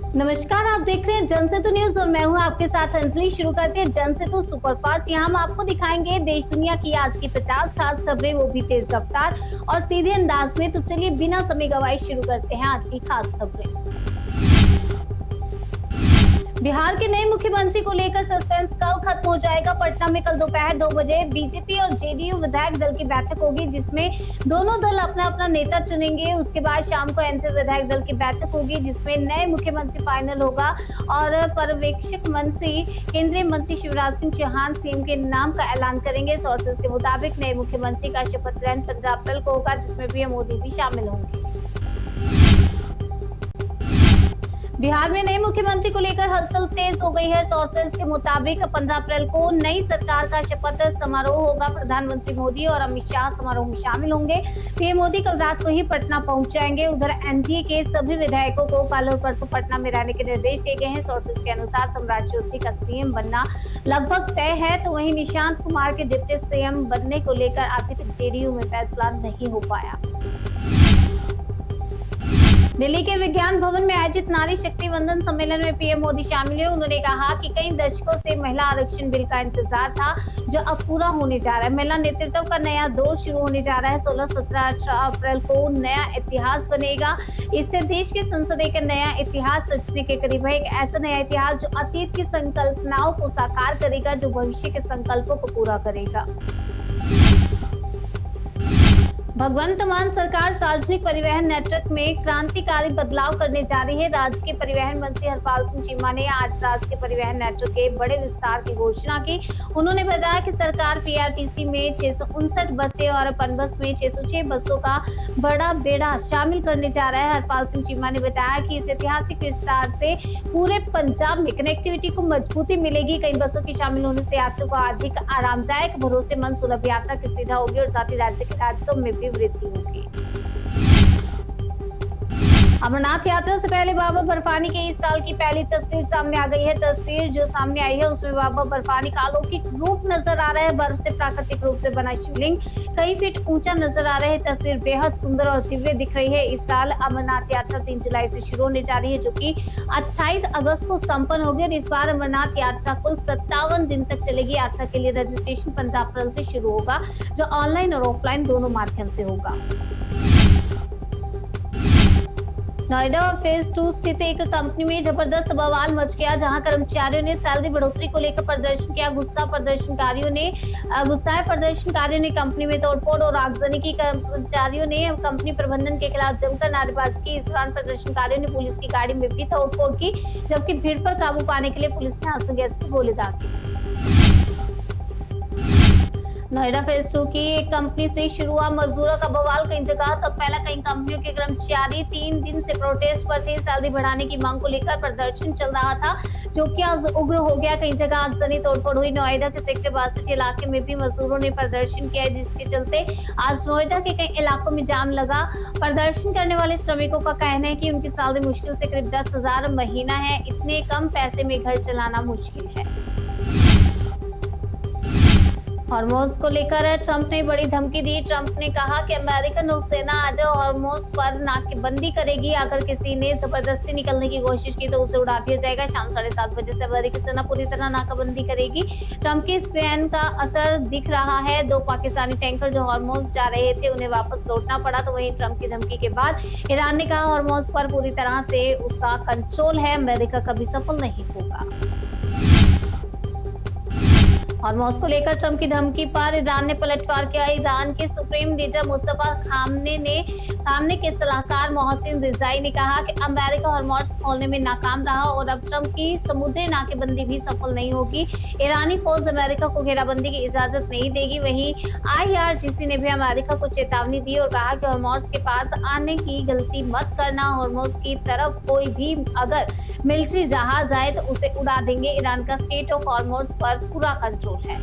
नमस्कार, आप देख रहे हैं जनसेतु न्यूज और मैं हूं आपके साथ अंजलि। शुरू करते हैं जनसेतु सुपरफास्ट। यहां हम आपको दिखाएंगे देश दुनिया की आज की 50 खास खबरें, वो भी तेज रफ्तार और सीधे अंदाज में। तो चलिए बिना समय गवाए शुरू करते हैं आज की खास खबरें। बिहार के नए मुख्यमंत्री को लेकर सस्पेंस कल खत्म हो जाएगा। पटना में कल दोपहर 2 बजे बीजेपी और जेडीयू विधायक दल की बैठक होगी, जिसमें दोनों दल अपना अपना नेता चुनेंगे। उसके बाद शाम को एनसीपी विधायक दल की बैठक होगी, जिसमें नए मुख्यमंत्री फाइनल होगा और पर्यवेक्षक मंत्री केंद्रीय मंत्री शिवराज सिंह चौहान सीएम के नाम का ऐलान करेंगे। सोर्सेज के मुताबिक नए मुख्यमंत्री का शपथ ग्रहण 15 अप्रैल को होगा, जिसमें पीएम मोदी भी शामिल होंगे। बिहार में नए मुख्यमंत्री को लेकर हलचल तेज हो गई है। सोर्सेज के मुताबिक 15 अप्रैल को नई सरकार का शपथ समारोह होगा। प्रधानमंत्री मोदी और अमित शाह समारोह में शामिल होंगे। पीएम मोदी कल रात को ही पटना पहुंच जाएंगे। उधर एनडीए के सभी विधायकों को कल और परसों पटना में रहने के निर्देश दिए गए हैं। सोर्सेज के अनुसार सम्राट चौधरी का सीएम बनना लगभग तय है, तो वहीं निशांत कुमार के डिप्टी सीएम बनने को लेकर अभी तक जेडीयू में फैसला नहीं हो पाया। दिल्ली के विज्ञान भवन में आयोजित नारी शक्ति वंदन सम्मेलन में पीएम मोदी शामिल हुए। उन्होंने कहा कि कई दशकों से महिला आरक्षण बिल का इंतजार था, जो अब पूरा होने जा रहा है। महिला नेतृत्व का नया दौर शुरू होने जा रहा है। 16, 17, 18 अप्रैल को नया इतिहास बनेगा। इससे देश की संसद एक नया इतिहास रचने के करीब है। एक ऐसा नया इतिहास जो अतीत की संकल्पनाओं को साकार करेगा, जो भविष्य के संकल्पों को पूरा करेगा। भगवंत मान सरकार सार्वजनिक परिवहन नेटवर्क में क्रांतिकारी बदलाव करने जा रही है। राज्य के परिवहन मंत्री हरपाल सिंह चीमा ने आज राज्य के परिवहन नेटवर्क के बड़े विस्तार की घोषणा की। उन्होंने बताया कि सरकार पीआरटीसी में 659 बसें और पनबस में 606 बसों का बड़ा बेड़ा शामिल करने जा रहा है। हरपाल सिंह चीमा ने बताया कि इस ऐतिहासिक विस्तार से पूरे पंजाब में कनेक्टिविटी को मजबूती मिलेगी। कई बसों के शामिल होने से यात्रियों को अधिक आरामदायक, भरोसेमंद, सुलभ यात्रा की सुविधा होगी और साथ ही राज्य के राजस्व में भी वृद्धि होगी। अमरनाथ यात्रा से पहले बाबा बर्फानी के इस साल की पहली तस्वीर सामने आ गई है। तस्वीर जो सामने आई है उसमें बाबा बर्फानी का अलौकिक रूप नजर आ रहा है। बर्फ से प्राकृतिक रूप से बना शिवलिंग कई फीट ऊंचा नजर आ रहा है। तस्वीर बेहद सुंदर और दिव्य दिख रही है। इस साल अमरनाथ यात्रा 3 जुलाई से शुरू होने जा रही है, जो कि 28 अगस्त को संपन्न होगी। और इस बार अमरनाथ यात्रा कुल 57 दिन तक चलेगी। यात्रा के लिए रजिस्ट्रेशन 15 अप्रैल से शुरू होगा, जो ऑनलाइन और ऑफलाइन दोनों माध्यम से होगा। नोएडा फेज 2 स्थित एक कंपनी में जबरदस्त बवाल मच गया, जहां कर्मचारियों ने सैलरी बढ़ोतरी को लेकर प्रदर्शन किया। गुस्साए प्रदर्शनकारियों ने कंपनी में तोड़फोड़ और आगजनी की। कर्मचारियों ने कंपनी प्रबंधन के खिलाफ जमकर नारेबाजी की। इस दौरान प्रदर्शनकारियों ने पुलिस की गाड़ी में भी तोड़फोड़ की, जबकि भीड़ पर काबू पाने के लिए पुलिस ने आंसू गैस की गोली दागी। नोएडा फेज 2 की एक कंपनी से शुरू हुआ मजदूरों का बवाल कई जगह तक फैला। कई कंपनियों के कर्मचारी 3 दिन से प्रोटेस्ट पर थे। सैलरी बढ़ाने की मांग को लेकर प्रदर्शन चल रहा था, जो कि आज उग्र हो गया। कई जगह आगजनी, तोड़फोड़ हुई। नोएडा के सेक्टर 62 इलाके में भी मजदूरों ने प्रदर्शन किया, जिसके चलते आज नोएडा के कई इलाकों में जाम लगा। प्रदर्शन करने वाले श्रमिकों का कहना है कि उनकी सैलरी मुश्किल से करीब 10,000 महीना है। इतने कम पैसे में घर चलाना मुश्किल है। हॉर्मोज को लेकर ट्रंप ने बड़ी धमकी दी। ट्रंप ने कहा कि अमेरिकन नौसेना आज हॉर्मोज पर नाकेबंदी करेगी। अगर किसी ने जबरदस्ती निकलने की कोशिश की तो उसे उड़ा दिया जाएगा। शाम 7:30 बजे से अमेरिकी सेना पूरी तरह नाकाबंदी करेगी। ट्रंप के इस बयान का असर दिख रहा है। 2 पाकिस्तानी टैंकर जो हॉर्मोज जा रहे थे, उन्हें वापस लौटना पड़ा। तो वहीं ट्रंप की धमकी के बाद ईरान ने कहा हॉर्मोज पर पूरी तरह से उसका कंट्रोल है, अमेरिका कभी सफल नहीं होगा। हॉर्मोज को लेकर ट्रंप की धमकी पर ईरान ने पलटवार किया। ईरान के सुप्रीम लीडर मुस्तफा खामने के सलाहकार मोहसिन रिजाई ने कहा कि अमेरिका हॉर्मोज खोलने में नाकाम रहा और अब ट्रंप की समुद्री नाकेबंदी भी सफल नहीं होगी। ईरानी फौज अमेरिका को घेराबंदी की इजाजत नहीं देगी। वहीं IRGC ने भी अमेरिका को चेतावनी दी और कहा कि हॉर्मोज के पास आने की गलती मत करना। हॉर्मोज की तरफ कोई भी अगर मिलिट्री जहाज आए तो उसे उड़ा देंगे। ईरान का स्टेट ऑफ हॉर्मोज पर पूरा कंट्रोल है।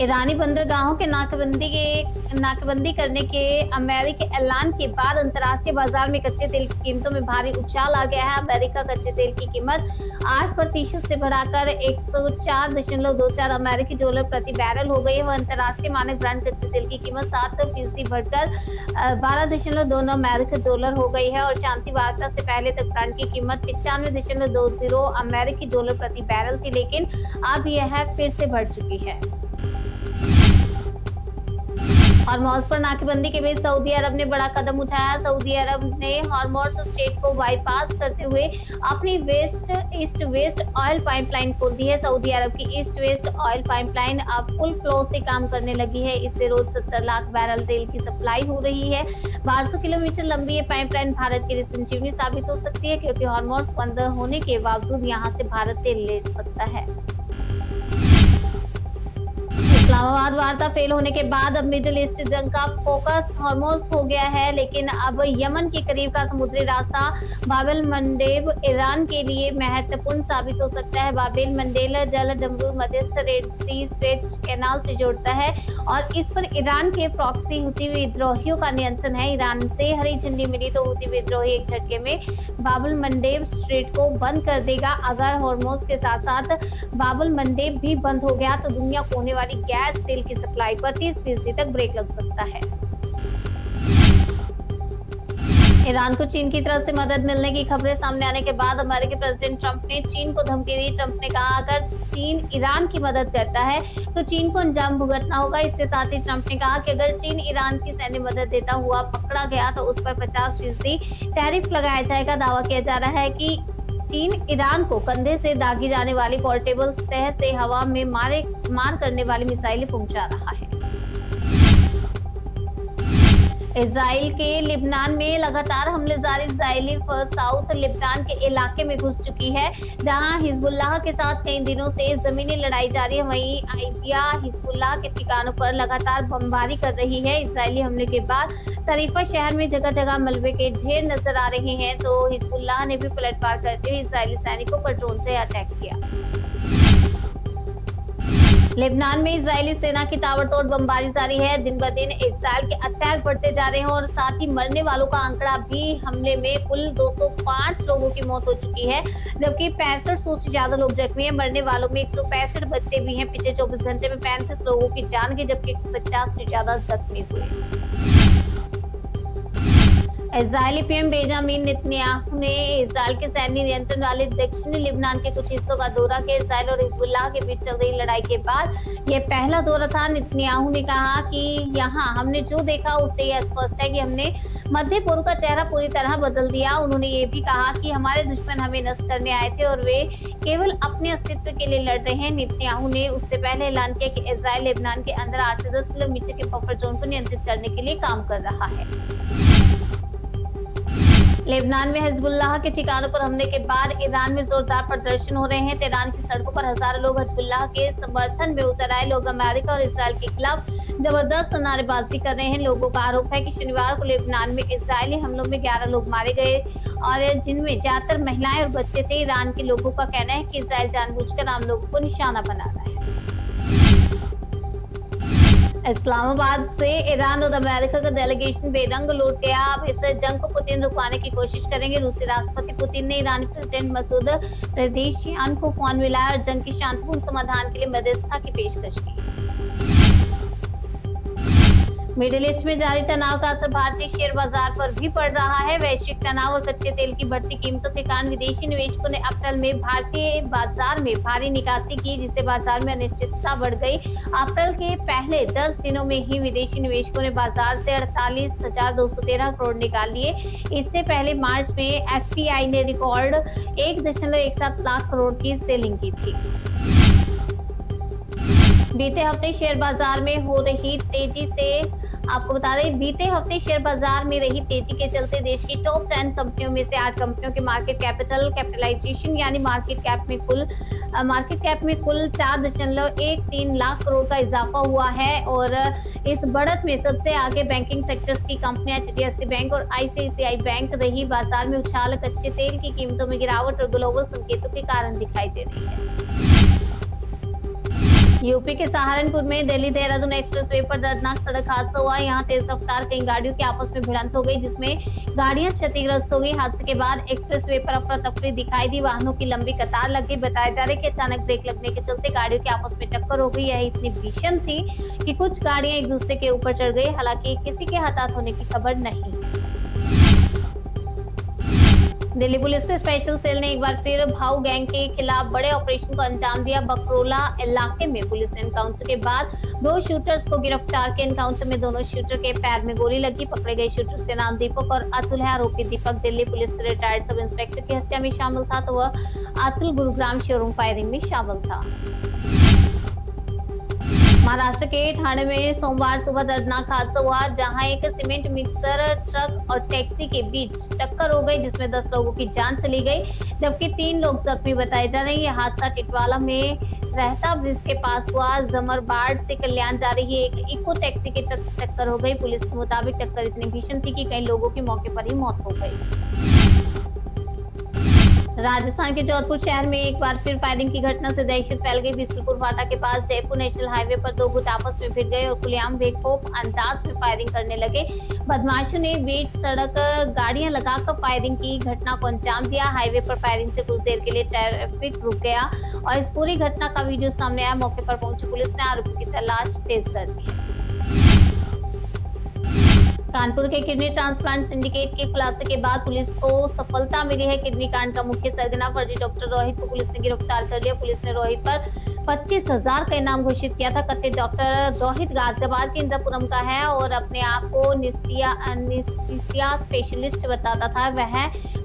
ईरानी बंदरगाहों के नाकाबंदी करने के अमेरिकी ऐलान के बाद अंतर्राष्ट्रीय बाजार में कच्चे तेल की कीमतों में भारी उछाल आ गया है। अमेरिका कच्चे तेल की कीमत 8% से बढ़ाकर 104.24 अमेरिकी डॉलर प्रति बैरल हो गई है। वह अंतर्राष्ट्रीय मानक ब्रांड कच्चे तेल की कीमत 7% बढ़कर 12.29 अमेरिकी डॉलर हो गई है और शांति वार्ता से पहले तक ब्रांड की कीमत 95.20 अमेरिकी डॉलर प्रति बैरल थी, लेकिन अब यह फिर से बढ़ चुकी है। हॉर्मोज़ पर नाकेबंदी के बीच सऊदी अरब ने बड़ा कदम उठाया। सऊदी अरब ने हॉर्मोज़ स्ट्रेट को बाईपास करते हुए अपनी ईस्ट वेस्ट ऑयल पाइपलाइन खोल दी है। सऊदी अरब की ईस्ट वेस्ट ऑयल पाइपलाइन अब फुल फ्लो से काम करने लगी है। इससे रोज 70 लाख बैरल तेल की सप्लाई हो रही है। 1200 किलोमीटर लंबी ये पाइपलाइन भारत के लिए संजीवनी साबित हो सकती है, क्योंकि हॉर्मोज़ बंद होने के बावजूद यहां से भारत तेल ले सकता है। इस्लामाबाद वार्ता फेल होने के बाद अब मिडिल ईस्ट जंग का फोकस हॉर्मोज़ हो गया है, लेकिन अब यमन के करीब का समुद्री रास्ता बाब एल मंडेब ईरान के लिए महत्वपूर्ण साबित हो सकता है। बाब एल मंडेब जल डमरू मध्यस्थ रेड सी स्वेज कैनाल से जोड़ता है और इस पर ईरान के प्रॉक्सी हुती विद्रोहियों का नियंत्रण है। ईरान से हरी झंडी मिली तो हुती विद्रोही एक झटके में बाब एल मंडेब स्ट्रेट को बंद कर देगा। अगर हॉर्मोज़ के साथ साथ बाब एल मंडेब भी बंद हो गया तो दुनिया को होने वाली गैस तेल की सप्लाई पर 30% तक ब्रेक लग सकता है। ईरान को चीन की तरफ से मदद मिलने की खबरें सामने आने के बाद अमेरिकी प्रेसिडेंट ट्रंप ने चीन को धमकी दी। ट्रंप ने कहा, अगर चीन ईरान की मदद करता है तो चीन को अंजाम भुगतना होगा। इसके साथ ही ट्रंप ने कहा कि अगर चीन ईरान की सैन्य मदद देता हुआ पकड़ा गया तो उस पर 50% टैरिफ लगाया जाएगा। दावा किया जा रहा है कि चीन ईरान को कंधे से दागी जाने वाली पोर्टेबल सतह से हवा में मार करने वाली मिसाइलें पहुंचा रहा है। इजराइल के लिबनान में लगातार हमले जारी। इजराइली साउथ लिबनान के इलाके में घुस चुकी है, जहां हिजबुल्लाह के साथ कई दिनों से जमीनी लड़ाई जारी है। वहीं आइडिया हिजबुल्लाह के ठिकानों पर लगातार बमबारी कर रही है। इजरायली हमले के बाद शरीफा शहर में जगह जगह मलबे के ढेर नजर आ रहे हैं, तो हिजबुल्लाह ने भी पलटवार करते हुए इजरायली सैनिकों पर ड्रोन से अटैक किया। लेबनान में इजरायली सेना की ताबड़तोड़ बमबारी जारी है। दिन ब दिन इजरायल के अटैक बढ़ते जा रहे हैं और साथ ही मरने वालों का आंकड़ा भी हमले में कुल 205 लोगों की मौत हो चुकी है, जबकि 6500 से ज्यादा लोग जख्मी हैं। मरने वालों में 165 बच्चे भी हैं। पिछले 24 घंटे में 35 लोगों की जान गई, जबकि 150 से ज्यादा जख्मी हुए। इजरायली पीएम बेंजामिन नेतन्याहू ने इजरायल के सैन्य नियंत्रण वाले दक्षिणी लिबनान के कुछ हिस्सों का दौरा किया। इजरायल और हिजबुल्लाह के बीच चल रही लड़ाई के बाद यह पहला दौरा था। नेतन्याहू ने कहा कि यहाँ हमने जो देखा उससे यह स्पष्ट है कि हमने मध्य पूर्व का चेहरा पूरी तरह बदल दिया। उन्होंने ये भी कहा कि हमारे दुश्मन हमें नष्ट करने आए थे और वे केवल अपने अस्तित्व के लिए लड़ रहे हैं। नेतन्याहू ने उससे पहले ऐलान किया कि इजरायल लेबनान के अंदर 8 से 10 किलोमीटर के बफर जोन को नियंत्रित करने के लिए काम कर रहा है। लेबनान में हिजबुल्लाह के ठिकानों पर हमले के बाद ईरान में जोरदार प्रदर्शन हो रहे हैं। तेहरान की सड़कों पर हजारों लोग हिजबुल्लाह के समर्थन में उतर आए। लोग अमेरिका और इजरायल के खिलाफ जबरदस्त नारेबाजी कर रहे हैं। लोगों का आरोप है कि शनिवार को लेबनान में इजरायली हमलों में 11 लोग मारे गए और जिनमें ज्यादातर महिलाएं और बच्चे थे। ईरान के लोगों का कहना है कि इजरायल जानबूझकर आम लोगों को निशाना बना रहा है। इस्लामाबाद से ईरान और अमेरिका का डेलीगेशन बेरंग लौट गया। अब इस जंग को पुतिन रुकवाने की कोशिश करेंगे। रूसी राष्ट्रपति पुतिन ने ईरानी प्रेसिडेंट मसूद पेजेश्कियान को फोन मिलाया और जंग के शांतिपूर्ण समाधान के लिए मध्यस्थता की पेशकश की। मिडिल ईस्ट में जारी तनाव का असर भारतीय शेयर बाजार पर भी पड़ रहा है। वैश्विक तनाव और कच्चे तेल की बढ़ती कीमतों के कारण विदेशी निवेशकों ने अप्रैल में भारतीय बाजार में भारी निकासी की, जिससे बाजार में अनिश्चितता बढ़ गई। अप्रैल के पहले 10 दिनों में ही विदेशी निवेशकों ने बाजार से 48,213 करोड़ निकाल लिए। इससे पहले मार्च में एफपीआई ने रिकॉर्ड 1.17 लाख करोड़ की सेलिंग की थी। बीते हफ्ते शेयर बाजार में हो रही तेजी से आपको बता दें, बीते हफ्ते शेयर बाजार में रही तेजी के चलते देश की टॉप 10 कंपनियों में से 8 कंपनियों के मार्केट कैपिटलाइजेशन यानी मार्केट कैप में कुल 4.13 लाख करोड़ का इजाफा हुआ है। और इस बढ़त में सबसे आगे बैंकिंग सेक्टर्स की कंपनियां एचडीएफसी बैंक और आईसीआईसीआई बैंक रही। बाजार में उछाल कच्चे तेल की कीमतों में गिरावट और ग्लोबल संकेतों के कारण दिखाई दे रही है। यूपी के सहारनपुर में दिल्ली देहरादून एक्सप्रेसवे पर दर्दनाक सड़क हादसा हुआ। यहां तेज रफ्तार कई गाड़ियों की आपस में भिड़ंत हो गई, जिसमें गाड़ियां क्षतिग्रस्त हो गई। हादसे के बाद एक्सप्रेसवे पर अफरा तफरी दिखाई दी, वाहनों की लंबी कतार लग गई। बताया जा रहा है कि अचानक ब्रेक लगने के चलते गाड़ियों की आपस में टक्कर हो गई। यह इतनी भीषण थी कि कुछ गाड़ियां एक दूसरे के ऊपर चढ़ गई। हालांकि किसी के हताहत होने की खबर नहीं। दिल्ली पुलिस के स्पेशल सेल ने एक बार फिर भाऊ गैंग के खिलाफ बड़े ऑपरेशन को अंजाम दिया। बकरोला इलाके में पुलिस ने एनकाउंटर के बाद 2 शूटर्स को गिरफ्तार किया। एनकाउंटर में दोनों शूटर के पैर में गोली लगी। पकड़े गए शूटर्स के नाम दीपक और अतुल है। आरोपी दीपक दिल्ली पुलिस के रिटायर्ड सब इंस्पेक्टर की हत्या में शामिल था, तो वह अतुल गुरुग्राम शोरूम फायरिंग में शामिल था। महाराष्ट्र के ठाणे में सोमवार सुबह दर्दनाक हादसा हुआ, जहां एक सीमेंट मिक्सर ट्रक और टैक्सी के बीच टक्कर हो गई, जिसमें 10 लोगों की जान चली गई, जबकि 3 लोग जख्मी बताए जा रहे हैं। यह हादसा टिटवाला में रहता ब्रिज के पास हुआ। जमरबाड़ से कल्याण जा रही एक इको टैक्सी के ट्रक से टक्कर हो गई। पुलिस के मुताबिक टक्कर इतनी भीषण थी कि कई लोगों की मौके पर ही मौत हो गई। राजस्थान के जोधपुर शहर में एक बार फिर फायरिंग की घटना से दहशत फैल गई। बिसलपुर फाटा के पास जयपुर नेशनल हाईवे पर 2 गुट आपस में भिड़ गए और खुलेआम बेखौफ अंदाज में फायरिंग करने लगे। बदमाशों ने बीच सड़क गाड़ियां लगाकर फायरिंग की घटना को अंजाम दिया। हाईवे पर फायरिंग से कुछ देर के लिए ट्रैफिक रुक गया और इस पूरी घटना का वीडियो सामने आया। मौके पर पहुंची पुलिस ने आरोपी की तलाश तेज कर दी है। कानपुर के किडनी ट्रांसप्लांट सिंडिकेट के खुलासे के बाद पुलिस को सफलता मिली है। किडनी कांड का मुख्य सरगना फर्जी डॉक्टर रोहित को पुलिस ने गिरफ्तार कर लिया। पुलिस ने रोहित पर 25,000 का इनाम घोषित किया था। कथित डॉक्टर रोहित गाजियाबाद के इंद्रपुरम का है और अपने आप को एनेस्थीसिया स्पेशलिस्ट बताता था। वह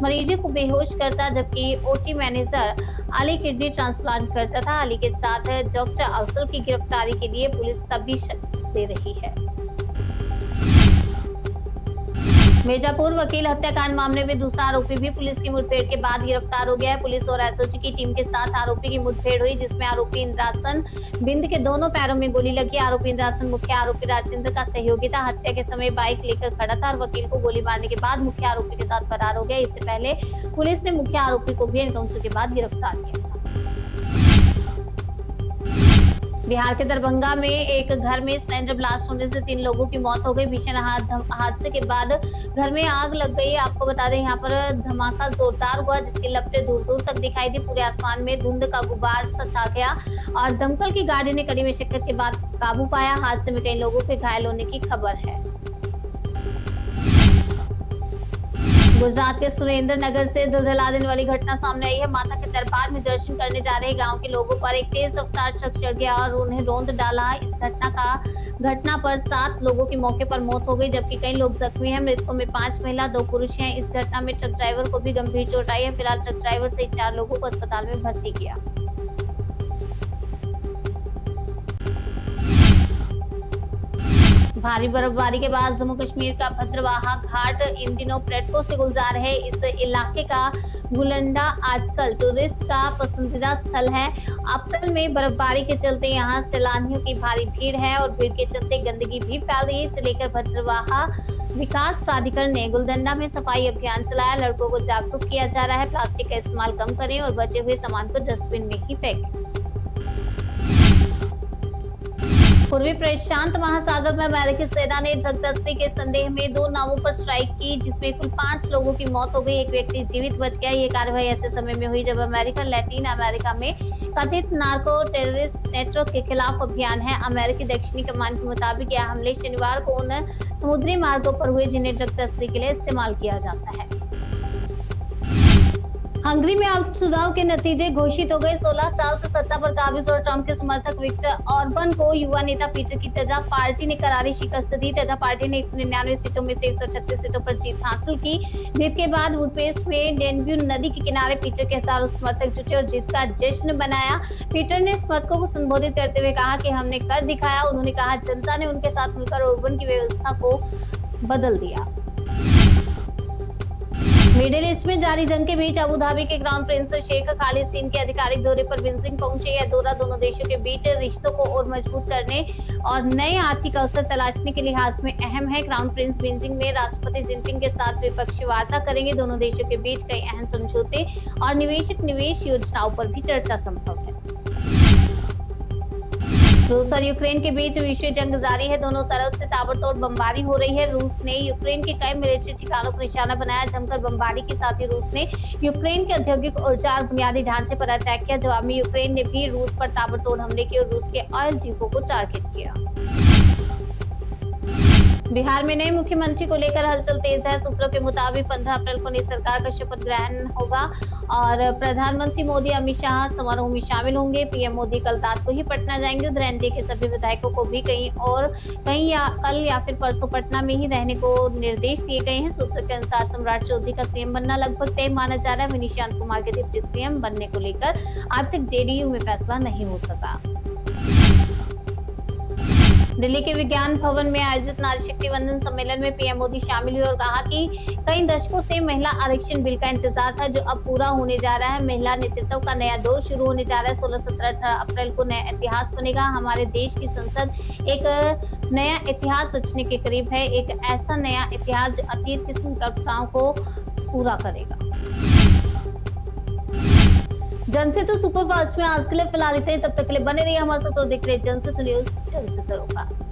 मरीजों को बेहोश करता, जबकि OT manager Ali kidney transplant करता था। अली के साथ डॉक्टर अफसल की गिरफ्तारी के लिए पुलिस तफ्तीश दे रही है। मिर्जापुर वकील हत्याकांड मामले में दूसरा आरोपी भी पुलिस की मुठभेड़ के बाद गिरफ्तार हो गया है। पुलिस और एसओजी की टीम के साथ आरोपी की मुठभेड़ हुई, जिसमें आरोपी इंद्रासन बिंद के दोनों पैरों में गोली लगी। आरोपी इंद्रासन मुख्य आरोपी राजेंद्र का सहयोगी था। हत्या के समय बाइक लेकर खड़ा था और वकील को गोली मारने के बाद मुख्य आरोपी के साथ फरार हो गया। इससे पहले पुलिस ने मुख्य आरोपी को भी एनकाउंटर के बाद गिरफ्तार किया। बिहार के दरभंगा में एक घर में सिलेंडर ब्लास्ट होने से 3 लोगों की मौत हो गई। भीषण हादसे के बाद घर में आग लग गई। आपको बता दें, यहाँ पर धमाका जोरदार हुआ, जिसकी लपटें दूर दूर तक दिखाई दी। पूरे आसमान में धुंध का गुबार सा छा गया और दमकल की गाड़ी ने कड़ी मशक्कत के बाद काबू पाया। हादसे में कई लोगों के घायल होने की खबर है। गुजरात के सुरेंद्र नगर से दिल देने वाली घटना सामने आई है। माता के दरबार में दर्शन करने जा रहे गांव के लोगों पर एक तेज रफ्तार ट्रक चढ़ गया और उन्हें रौंद डाला। इस घटना पर 7 लोगों की मौके पर मौत हो गई, जबकि कई लोग जख्मी हैं। मृतकों में 5 महिला 2 पुरुष हैं। इस घटना में ट्रक ड्राइवर को भी गंभीर चोट आई है। फिलहाल ट्रक ड्राइवर सहित 4 लोगों को अस्पताल में भर्ती किया। भारी बर्फबारी के बाद जम्मू कश्मीर का भद्रवाहा घाट इन दिनों पर्यटकों से गुलजार है। इस इलाके का गुलंडा आजकल टूरिस्ट का पसंदीदा स्थल है। अप्रैल में बर्फबारी के चलते यहाँ सैलानियों की भारी भीड़ है और भीड़ के चलते गंदगी भी फैल रही है। इसे लेकर भद्रवाहा विकास प्राधिकरण ने गुलदंडा में सफाई अभियान चलाया। लड़कों को जागरूक किया जा रहा है। प्लास्टिक का इस्तेमाल कम करें और बचे हुए सामान को डस्टबिन में ही फेंकें। पूर्वी प्रशांत महासागर में अमेरिकी सेना ने ड्रग तस्करी के संदेह में 2 नावों पर स्ट्राइक की, जिसमें कुल 5 लोगों की मौत हो गई। एक व्यक्ति जीवित बच गया। ये कार्रवाई ऐसे समय में हुई जब अमेरिका लैटिन अमेरिका में कथित नार्को टेररिस्ट नेटवर्क के खिलाफ अभियान है। अमेरिकी दक्षिणी कमान के मुताबिक यह हमले शनिवार को उन समुद्री मार्गों पर हुए जिन्हें ड्रग तस्करी के लिए इस्तेमाल किया जाता है। हंगरी में उपचुनाव के नतीजे घोषित हो गए। 16 साल से सत्ता पर काबिज और ट्रंप के समर्थक विक्टर ऑर्बन को युवा नेता पीटर की तेजा पार्टी ने करारी शिकस्त दी। तेजा पार्टी ने 199 सीटों में से 138 सीटों पर जीत हासिल की। जीत के बाद बुडापेस्ट में डेन्यूब नदी के किनारे पीटर के हजारों समर्थक जुटे और जीत का जश्न मनाया। पीटर ने समर्थकों को संबोधित करते हुए कहा कि हमने कर दिखाया। उन्होंने कहा जनता ने उनके साथ मिलकर ऑर्बन की व्यवस्था को बदल दिया। मिडिल ईस्ट में जारी जंग के बीच अबू धाबी के क्राउन प्रिंस शेख खालिद चीन के आधिकारिक दौरे पर बीजिंग पहुंचे। यह दौरा दोनों देशों के बीच रिश्तों को और मजबूत करने और नए आर्थिक अवसर तलाशने के लिहाज में अहम है। क्राउन प्रिंस बीजिंग में राष्ट्रपति जिनपिंग के साथ द्विपक्षीय वार्ता करेंगे। दोनों देशों के बीच कई अहम समझौते और निवेश योजनाओं पर भी चर्चा संभव है। रूस और यूक्रेन के बीच विश्व जंग जारी है। दोनों तरफ से ताबड़तोड़ बमबारी हो रही है। रूस ने यूक्रेन के कई मिलिट्री ठिकानों पर निशाना बनाया। जमकर बमबारी के साथ ही रूस ने यूक्रेन के औद्योगिक ऊर्जा और बुनियादी ढांचे पर अटैक किया। जवाब में यूक्रेन ने भी रूस पर ताबड़तोड़ हमले किए और रूस के ऑयल डिपो को टारगेट किया। बिहार में नए मुख्यमंत्री को लेकर हलचल तेज है। सूत्रों के मुताबिक 15 अप्रैल को नई सरकार का शपथ ग्रहण होगा और प्रधानमंत्री मोदी अमित शाह समारोह में शामिल होंगे। पीएम मोदी कल रात को ही पटना जाएंगे। उधर एनडीए के सभी विधायकों को भी कहीं कल या फिर परसों पटना में ही रहने को निर्देश दिए गए हैं। सूत्रों के अनुसार सम्राट चौधरी का सीएम बनना लगभग तय माना जा रहा है। निशांत कुमार के डिप्टी सीएम बनने को लेकर आज तक जेडीयू में फैसला नहीं हो सका। दिल्ली के विज्ञान भवन में आयोजित नारी शक्ति वंदन सम्मेलन में पीएम मोदी शामिल हुए और कहा कि कई दशकों से महिला आरक्षण बिल का इंतजार था जो अब पूरा होने जा रहा है। महिला नेतृत्व का नया दौर शुरू होने जा रहा है। 16, 17, 18 अप्रैल को नया इतिहास बनेगा। हमारे देश की संसद एक नया इतिहास रचने के करीब है। एक ऐसा नया इतिहास जो अतीत की संकल्पनाओं को पूरा करेगा। जनसेतु सुपरफास्ट में आज के लिए फिलहाल इतना ही। तब तक के लिए बने रहिए हमारे साथ और देखते रहिए जनसेतु न्यूज जल्द से सरोकार।